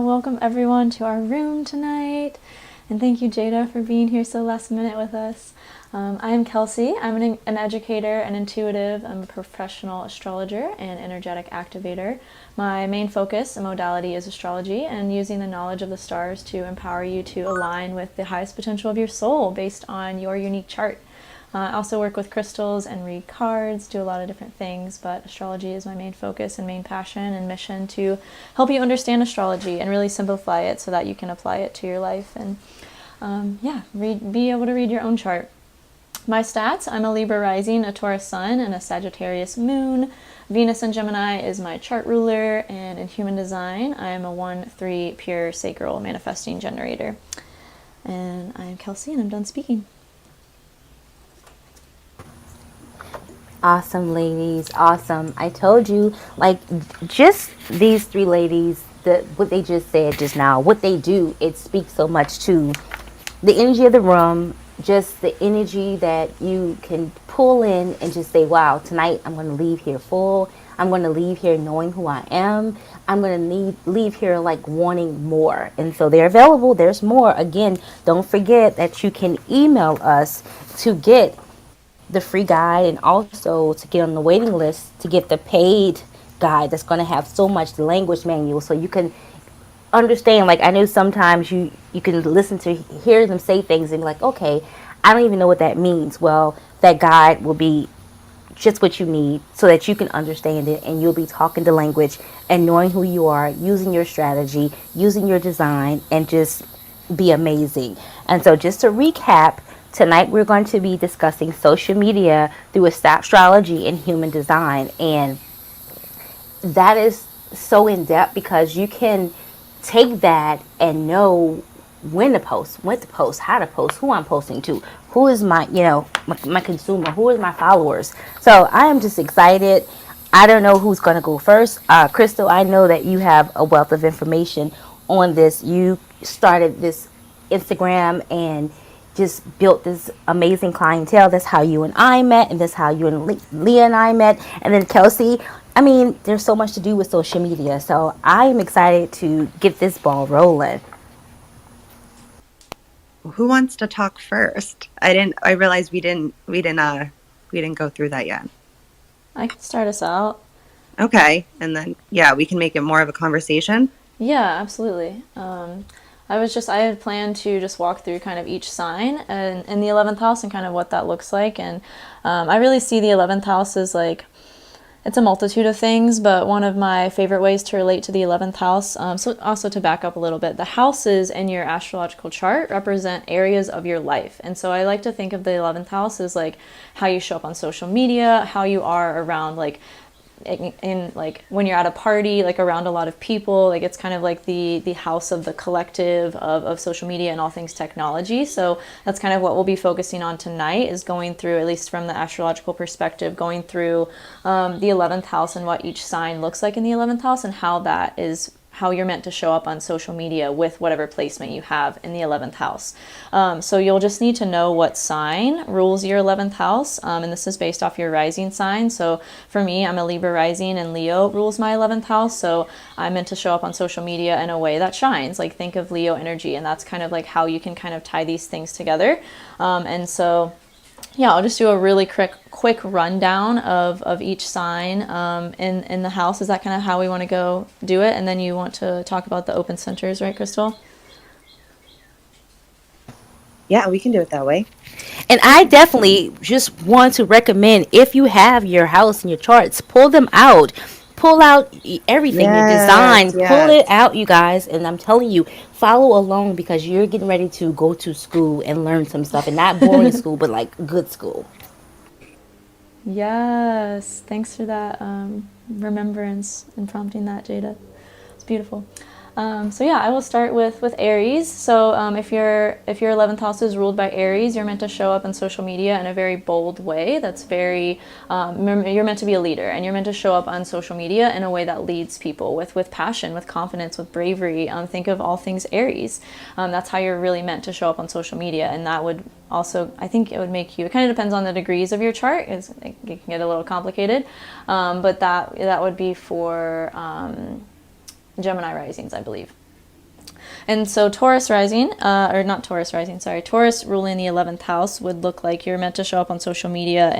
Welcome everyone to our room tonight, and thank you Jada for being here so last minute with us. I am Kelsey. I'm an educator, an intuitive, I'm a professional astrologer and energetic activator. My main focus and modality is astrology and using the knowledge of the stars to empower you to align with the highest potential of your soul based on your unique chart. I also work with crystals and read cards, do a lot of different things, but astrology is my main focus and main passion and mission to help you understand astrology and really simplify it so that you can apply it to your life and be able to read your own chart. My stats: I'm a Libra rising, a Taurus sun, and a Sagittarius moon. Venus in Gemini is my chart ruler, and in human design, I am a 1-3 pure sacral manifesting generator. And I'm Kelsey, and I'm done speaking. Awesome, ladies. Awesome. I told you, like, just these three ladies, what they just said just now, what they do, it speaks so much to the energy of the room, just the energy that you can pull in and just say, wow, tonight I'm going to leave here full. I'm going to leave here knowing who I am. I'm going to leave here like wanting more. And so they're available. There's more. Again, don't forget that you can email us to get the free guide and also to get on the waiting list to get the paid guide that's going to have so much language manual so you can understand. Like, I know sometimes you can listen to hear them say things and be like, okay, I don't even know what that means. Well, that guide will be just what you need so that you can understand it, and you'll be talking the language and knowing who you are, using your strategy, using your design, and just be amazing. And so just to recap, tonight we're going to be discussing social media through astrology and human design. And that is so in depth because you can take that and know when to post, what to post, how to post, who I'm posting to, who is my, my consumer, who is my followers. So I am just excited. I don't know who's going to go first. Crystal, I know that you have a wealth of information on this. You started this Instagram and just built this amazing clientele. That's how you and I met, and that's how you and Leah and I met. And then Kelsey, I mean, there's so much to do with social media. So I am excited to get this ball rolling. Who wants to talk first? I realized we didn't go through that yet. I can start us out. Okay. And then, yeah, we can make it more of a conversation. Yeah, absolutely. I had planned to just walk through kind of each sign and in the 11th house and kind of what that looks like. And I really see the 11th house as like, it's a multitude of things, but one of my favorite ways to relate to the 11th house, so also to back up a little bit, the houses in your astrological chart represent areas of your life. And so I like to think of the 11th house as like how you show up on social media, how you are around like in like when you're at a party, like around a lot of people. Like it's kind of like the house of the collective of social media and all things technology. So that's kind of what we'll be focusing on tonight, is going through, at least from the astrological perspective, going through the 11th house and what each sign looks like in the 11th house, and how that is how you're meant to show up on social media with whatever placement you have in the 11th house. So you'll just need to know what sign rules your 11th house, and this is based off your rising sign. So for me, I'm a Libra rising, and Leo rules my 11th house, so I'm meant to show up on social media in a way that shines. Like, think of Leo energy, and that's kind of like how you can kind of tie these things together. And so yeah, I'll just do a really quick rundown of each sign in the house. Is that kind of how we want to go do it? And then you want to talk about the open centers, right, Crystal? Yeah, we can do it that way. And I definitely just want to recommend, if you have your house and your charts, pull them out. Pull out everything, your design, pull it out, you guys. And I'm telling you, follow along because you're getting ready to go to school and learn some stuff, and not boring school, but like good school. Yes, thanks for that remembrance and prompting that, Jada. It's beautiful. So yeah, I will start with Aries. So if your 11th house is ruled by Aries, you're meant to show up on social media in a very bold way. That's very you're meant to be a leader, and you're meant to show up on social media in a way that leads people with passion, with confidence, with bravery. Think of all things Aries. That's how you're really meant to show up on social media, and that would also, I think it would make you, it kind of depends on the degrees of your chart. It can get a little complicated, but that would be for Gemini risings, I believe. And so Taurus rising, or not Taurus rising, sorry, Taurus ruling the 11th house would look like you're meant to show up on social media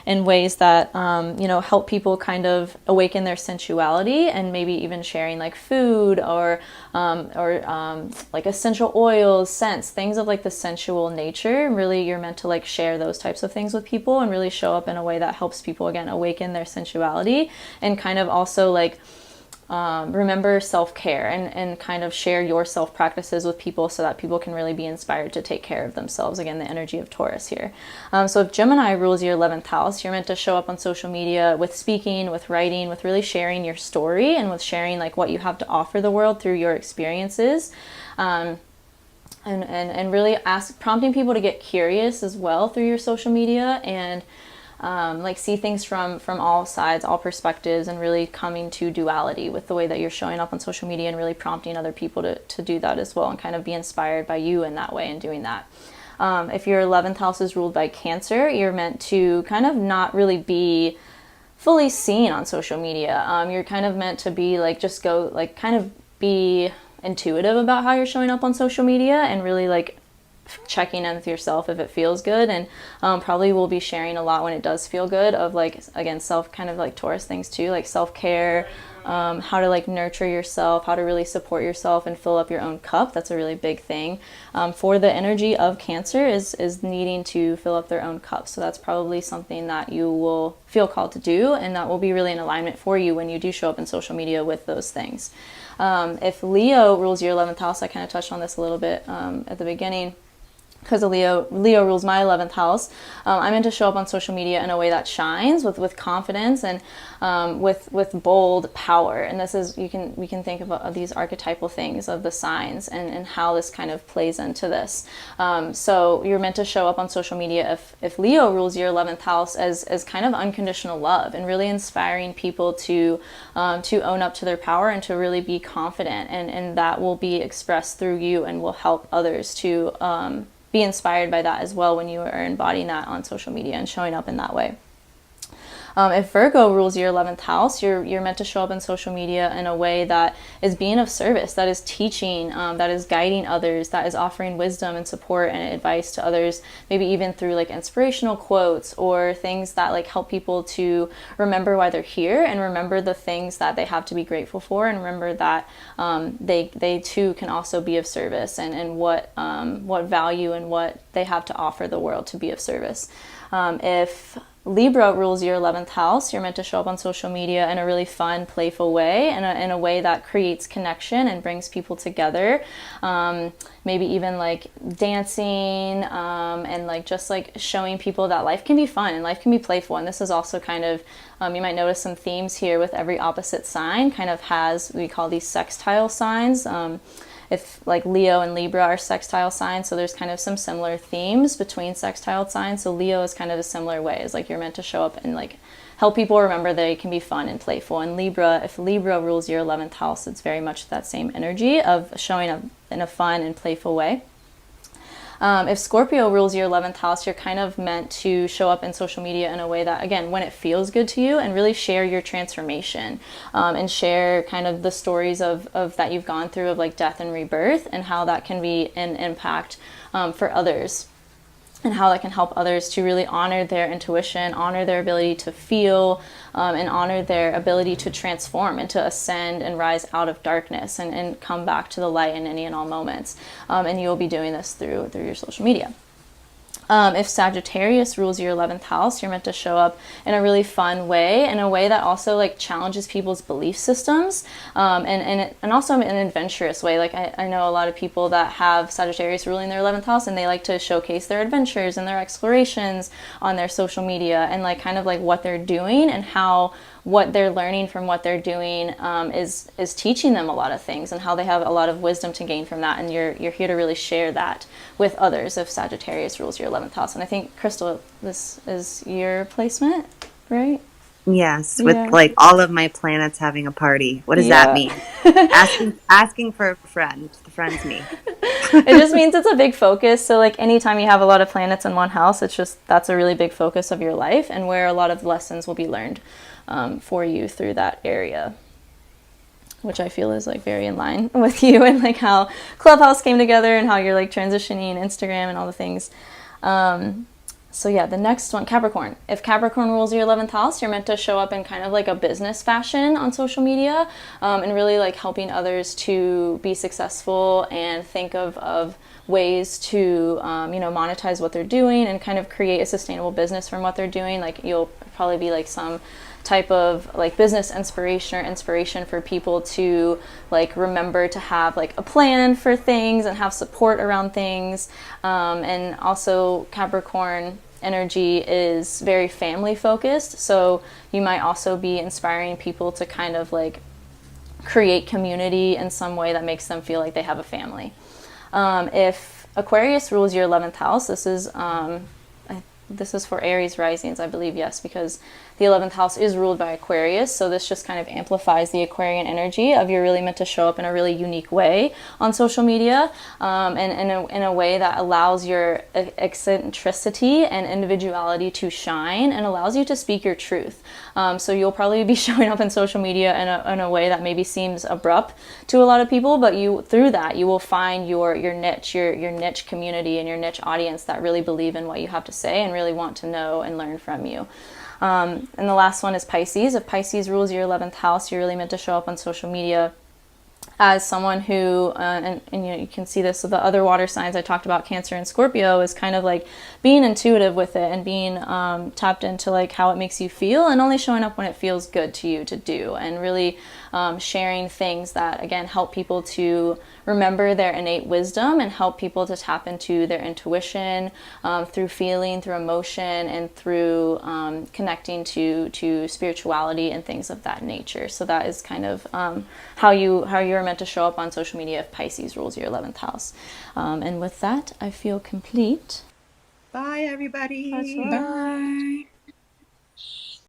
in ways that, help people kind of awaken their sensuality, and maybe even sharing like food or like essential oils, scents, things of like the sensual nature. Really, you're meant to like share those types of things with people and really show up in a way that helps people, again, awaken their sensuality, and kind of also like remember self-care and kind of share your self practices with people so that people can really be inspired to take care of themselves. Again, the energy of Taurus here. So if Gemini rules your 11th house, you're meant to show up on social media with speaking, with writing, with really sharing your story, and with sharing like what you have to offer the world through your experiences. And really prompting people to get curious as well through your social media, and like see things from all sides, all perspectives, and really coming to duality with the way that you're showing up on social media, and really prompting other people to do that as well, and kind of be inspired by you in that way and doing that. If your 11th house is ruled by Cancer, you're meant to kind of not really be fully seen on social media. You're kind of meant to be like, just go like kind of be intuitive about how you're showing up on social media, and really like checking in with yourself if it feels good, and probably will be sharing a lot when it does feel good, of like, again, self, kind of like Taurus things too, like self-care, how to like nurture yourself, how to really support yourself and fill up your own cup. That's a really big thing for the energy of Cancer, is needing to fill up their own cup. So that's probably something that you will feel called to do, and that will be really in alignment for you when you do show up in social media with those things. If Leo rules your 11th house, I kind of touched on this a little bit at the beginning, because Leo rules my 11th house. I'm meant to show up on social media in a way that shines with confidence, and with bold power. And this is, we can think of these archetypal things of the signs, and how this kind of plays into this. So you're meant to show up on social media if Leo rules your 11th house as kind of unconditional love, and really inspiring people to own up to their power and to really be confident, and that will be expressed through you, and will help others to be inspired by that as well when you are embodying that on social media and showing up in that way. If Virgo rules your 11th house, you're meant to show up in social media in a way that is being of service, that is teaching, that is guiding others, that is offering wisdom and support and advice to others, maybe even through like inspirational quotes or things that like help people to remember why they're here, and remember the things that they have to be grateful for, and remember that they too can also be of service, and what value and what they have to offer the world to be of service. If Libra rules your 11th house, you're meant to show up on social media in a really fun, playful way, and in a way that creates connection and brings people together. Maybe even like dancing, and like just like showing people that life can be fun and life can be playful. And this is also kind of, you might notice some themes here with every opposite sign kind of has, we call these sextile signs. If like Leo and Libra are sextile signs, so there's kind of some similar themes between sextile signs. So Leo is kind of a similar way, is like you're meant to show up and like help people remember that it can be fun and playful. And Libra, if Libra rules your 11th house, it's very much that same energy of showing up in a fun and playful way. If Scorpio rules your 11th house, you're kind of meant to show up in social media in a way that, again, when it feels good to you, and really share your transformation, and share kind of the stories of that you've gone through, of like death and rebirth, and how that can be an impact for others, and how that can help others to really honor their intuition, honor their ability to feel, and honor their ability to transform and to ascend and rise out of darkness, and come back to the light in any and all moments. And you'll be doing this through your social media. If Sagittarius rules your 11th house, you're meant to show up in a really fun way, in a way that also like challenges people's belief systems, and also in an adventurous way. Like I know a lot of people that have Sagittarius ruling their 11th house, and they like to showcase their adventures and their explorations on their social media, and like kind of like what they're doing, and how what they're learning from what they're doing is teaching them a lot of things, and how they have a lot of wisdom to gain from that. And you're here to really share that with others if Sagittarius rules your 11th house. And I think, Crystal, this is your placement, right? Yes, with like all of my planets having a party. What does that mean? asking for a friend. The friend's me. It just means it's a big focus. So like anytime you have a lot of planets in one house, it's just, that's a really big focus of your life, and where a lot of lessons will be learned for you through that area. which I feel is like very in line with you and like how Clubhouse came together and how you're like transitioning Instagram and all the things. So yeah, the next one, Capricorn. If Capricorn rules your 11th house, you're meant to show up in kind of like a business fashion on social media, and really like helping others to be successful and think of ways to, monetize what they're doing and kind of create a sustainable business from what they're doing. Like you'll probably be like some type of like business inspiration for people to like remember to have like a plan for things and have support around things. And also Capricorn energy is very family focused, so you might also be inspiring people to kind of like create community in some way that makes them feel like they have a family. If Aquarius rules your 11th house, this is for Aries risings, I believe, yes, because the 11th house is ruled by Aquarius, so this just kind of amplifies the Aquarian energy of you're really meant to show up in a really unique way on social media, and in a way that allows your eccentricity and individuality to shine and allows you to speak your truth. So you'll probably be showing up in social media in a way that maybe seems abrupt to a lot of people, but through that you will find your niche, your niche community and your niche audience that really believe in what you have to say and really want to know and learn from you. And the last one is Pisces. If Pisces rules your 11th house, you're really meant to show up on social media as someone who, and you can see this with the other water signs I talked about, Cancer and Scorpio, is kind of like being intuitive with it and being tapped into like how it makes you feel and only showing up when it feels good to you to do, and really sharing things that, again, help people to remember their innate wisdom and help people to tap into their intuition through feeling, through emotion, and through connecting to spirituality and things of that nature. So that is kind of how you're meant to show up on social media if Pisces rules your 11th house. And with that, I feel complete. Bye, everybody. Bye.